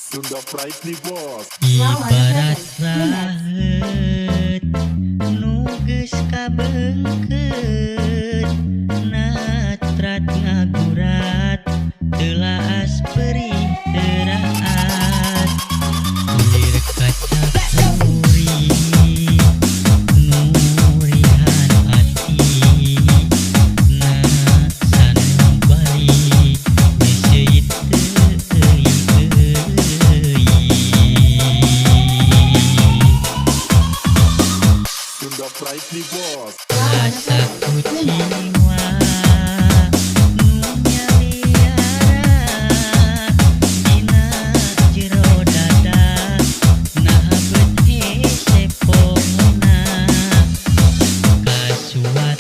Sunda Pride nih bos. Ibarat rahet nu geus kabeungkeut natrat ngagurat teulas perih teraat lir kaca suri nurihan ati na sanubari meseuit teuing Sunda Pride nih bos. rasa kuciwa nu nyaliara dina jero dada nahabet hese pomona kasuat-suat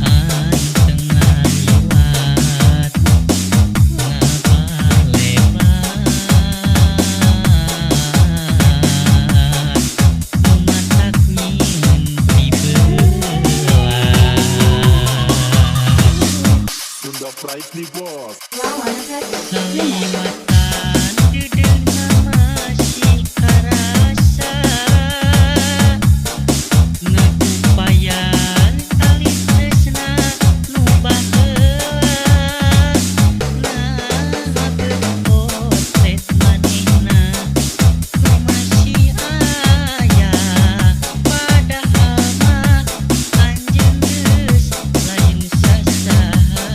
anteng ngaliwat ngabalebat matak mimpi belah Sunda Pride nih bos. Kaliwatan dedeung masih karasa ngakupayan tali tresna nu baheula nahabeun potret manehna nu masih aya padahal mah anjeun geus lain sasaha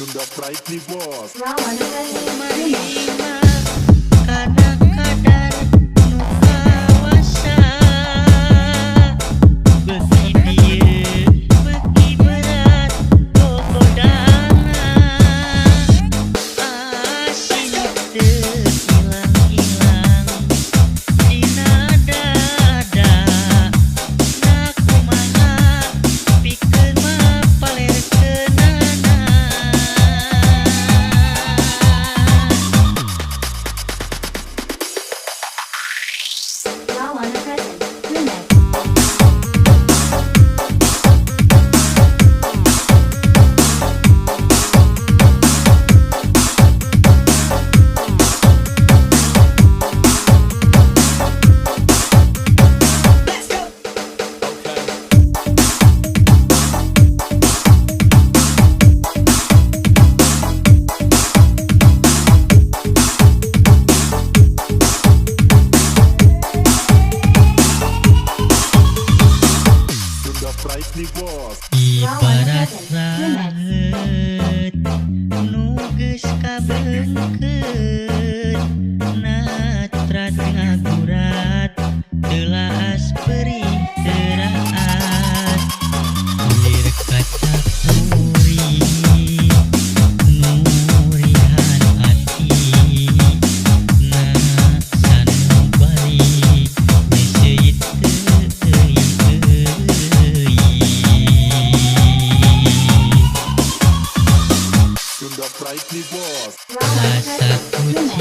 Sunda Pride nih bos. Marima kadang-kadang nu kawasa beuki dieu beuki berat gogodangan asin teu ilang-ilang dina dada na kumaha pikeun mah palerkeunana Sunda Pride nih bos. Ibarat rahet nu geus kabeungkeut natrat ngagurat teulas perih teraat lir kaca suri nurihan ati na sanubari meseuit teuing Sunda Pride nih bos. rasa kuciwa